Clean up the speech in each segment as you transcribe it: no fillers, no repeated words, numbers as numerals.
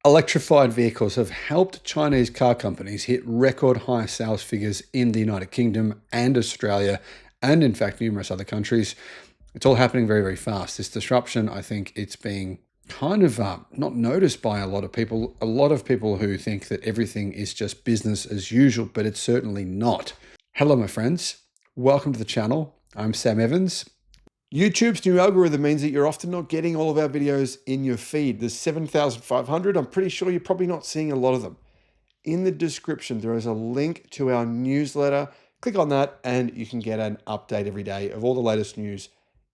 Electrified vehicles have helped Chinese car companies hit record high sales figures in the United Kingdom and Australia, and in fact, numerous other countries. It's all happening very, very fast. This disruption, I think it's being kind of not noticed by a lot of people. A lot of people who think that everything is just business as usual, but it's certainly not. Hello, my friends. Welcome to the channel. I'm Sam Evans. YouTube's new algorithm means that you're often not getting all of our videos in your feed. There's 7,500. I'm pretty sure you're probably not seeing a lot of them. In the description, there is a link to our newsletter. Click on that and you can get an update every day of all the latest news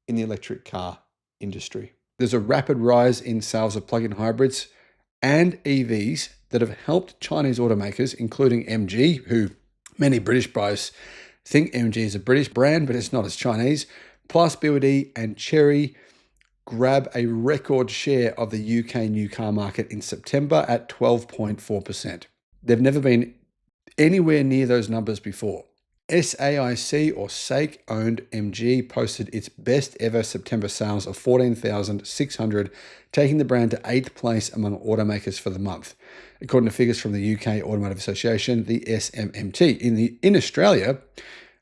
in the electric car industry. There's a rapid rise in sales of plug-in hybrids and EVs that have helped Chinese automakers, including MG, who many British buyers think MG is a British brand, but it's not, it's Chinese. Plus, BYD and Chery grab a record share of the UK new car market in September at 12.4%. They've never been anywhere near those numbers before. SAIC or SAIC owned MG posted its best ever September sales of 14,600, taking the brand to 8th place among automakers for the month. According to figures from the UK Automotive Association, the SMMT. In Australia,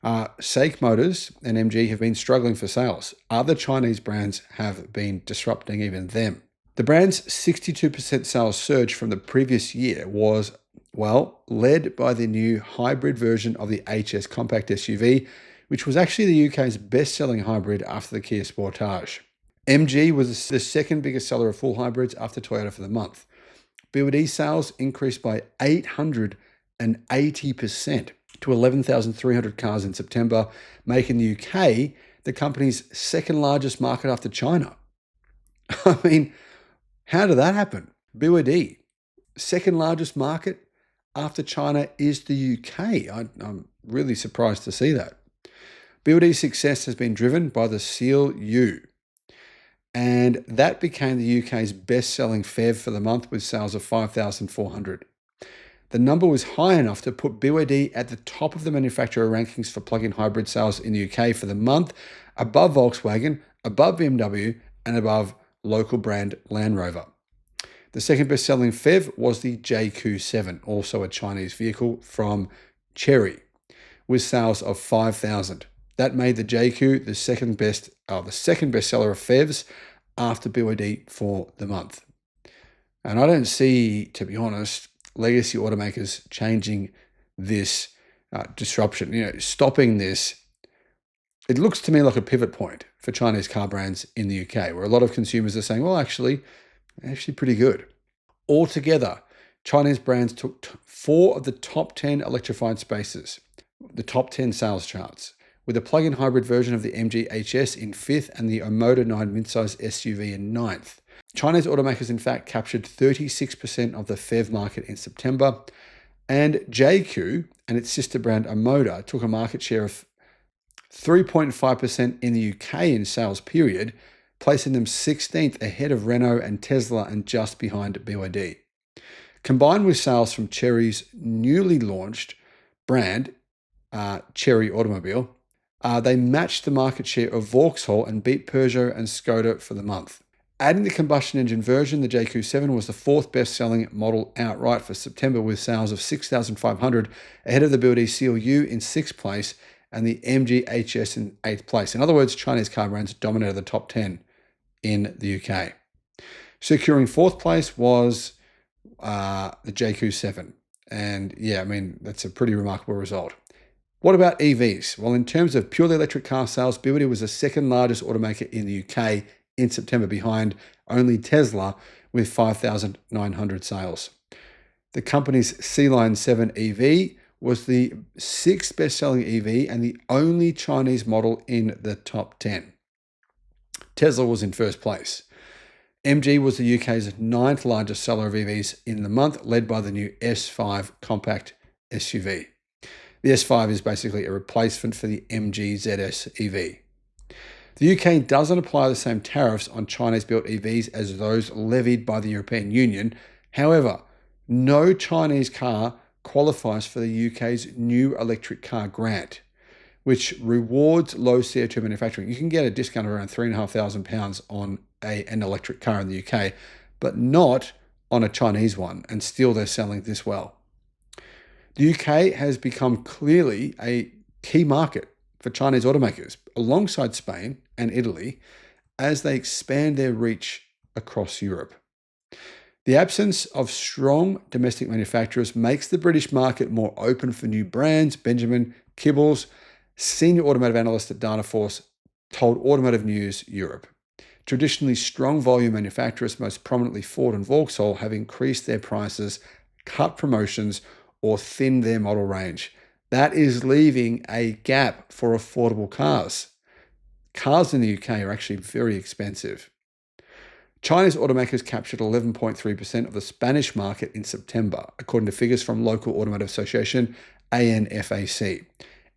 SAIC Motors and MG have been struggling for sales. Other Chinese brands have been disrupting even them. The brand's 62% sales surge from the previous year was, well, led by the new hybrid version of the HS compact SUV, which was actually the UK's best-selling hybrid after the Kia Sportage. MG was the second biggest seller of full hybrids after Toyota for the month. BYD sales increased by 880% to 11,300 cars in September, making the UK the company's second largest market after China. I mean, how did that happen? BYD, second largest market after China is the UK. I'm really surprised to see that. BYD's success has been driven by the Seal U, and that became the UK's best-selling PHEV for the month with sales of 5,400. The number was high enough to put BYD at the top of the manufacturer rankings for plug-in hybrid sales in the UK for the month, above Volkswagen, above BMW, and above local brand Land Rover. The second best-selling PHEV was the JQ7, also a Chinese vehicle from Chery, with sales of 5,000. That made the JQ the second best seller of PHEVs after BYD for the month. And I don't see, to be honest, legacy automakers changing this disruption, stopping this. It looks to me like a pivot point for Chinese car brands in the UK, where a lot of consumers are saying, well, actually pretty good. Altogether, Chinese brands took 4 of the top 10 electrified spaces, the top 10 sales charts, with a plug-in hybrid version of the MG HS in 5th and the Omoda 9 midsize SUV in 9th. Chinese automakers, in fact, captured 36% of the PHEV market in September, and JQ and its sister brand Omoda took a market share of 3.5% in the UK in sales period, placing them 16th ahead of Renault and Tesla and just behind BYD. Combined with sales from Chery's newly launched brand, Chery Automobile, they matched the market share of Vauxhall and beat Peugeot and Skoda for the month. Adding the combustion engine version, the JQ7 was the 4th best-selling model outright for September with sales of 6,500, ahead of the BYD Seal U in 6th place and the MG HS in 8th place. In other words, Chinese car brands dominated the top 10 in the UK. Securing 4th place was the JQ7. And yeah, I mean, that's a pretty remarkable result. What about EVs? Well, in terms of purely electric car sales, BYD was the second largest automaker in the UK in September, behind only Tesla with 5,900 sales. The company's C-Line 7 EV was the 6th best-selling EV and the only Chinese model in the top 10. Tesla was in 1st place. MG was the UK's 9th largest seller of EVs in the month, led by the new S5 compact SUV. The S5 is basically a replacement for the MG ZS EV. The UK doesn't apply the same tariffs on Chinese-built EVs as those levied by the European Union. However, no Chinese car qualifies for the UK's new electric car grant, which rewards low CO2 manufacturing. You can get a discount of around £3,500 on an electric car in the UK, but not on a Chinese one, and still they're selling this well. The UK has become clearly a key market for Chinese automakers, alongside Spain and Italy, as they expand their reach across Europe. The absence of strong domestic manufacturers makes the British market more open for new brands. Benjamin Kibbles, senior automotive analyst at Dataforce, told Automotive News Europe. Traditionally strong volume manufacturers, most prominently Ford and Vauxhall, have increased their prices, cut promotions, or thinned their model range. That is leaving a gap for affordable cars. Cars in the UK are actually very expensive. Chinese automakers captured 11.3% of the Spanish market in September, according to figures from local automotive association ANFAC.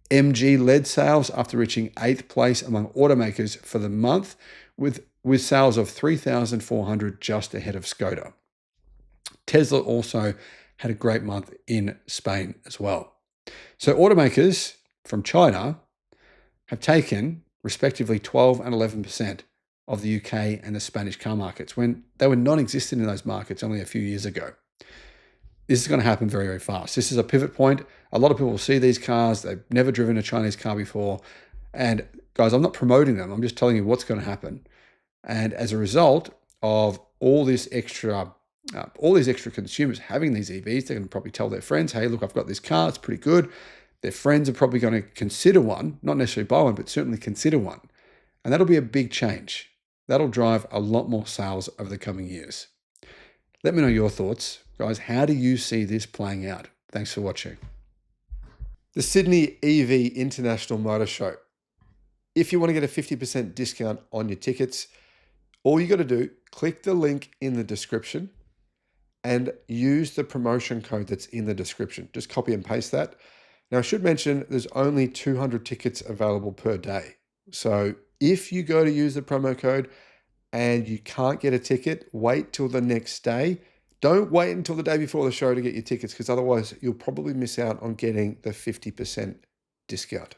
MG led sales after reaching 8th place among automakers for the month, with sales of 3,400, just ahead of Skoda. Tesla also had a great month in Spain as well. So automakers from China have taken respectively 12 and 11% of the UK and the Spanish car markets, when they were non-existent in those markets only a few years ago. This is going to happen very, very fast. This is a pivot point. A lot of people will see these cars. They've never driven a Chinese car before. And guys, I'm not promoting them. I'm just telling you what's going to happen. And as a result of all these extra consumers having these EVs, they're going to probably tell their friends, hey, look, I've got this car. It's pretty good. Their friends are probably going to consider one, not necessarily buy one, but certainly consider one. And that'll be a big change. That'll drive a lot more sales over the coming years. Let me know your thoughts. Guys, how do you see this playing out? Thanks for watching. The Sydney EV International Motor Show. If you want to get a 50% discount on your tickets, all you got to do, click the link in the description and use the promotion code that's in the description. Just copy and paste that. Now, I should mention there's only 200 tickets available per day. So if you go to use the promo code and you can't get a ticket, wait till the next day. Don't wait until the day before the show to get your tickets, because otherwise you'll probably miss out on getting the 50% discount.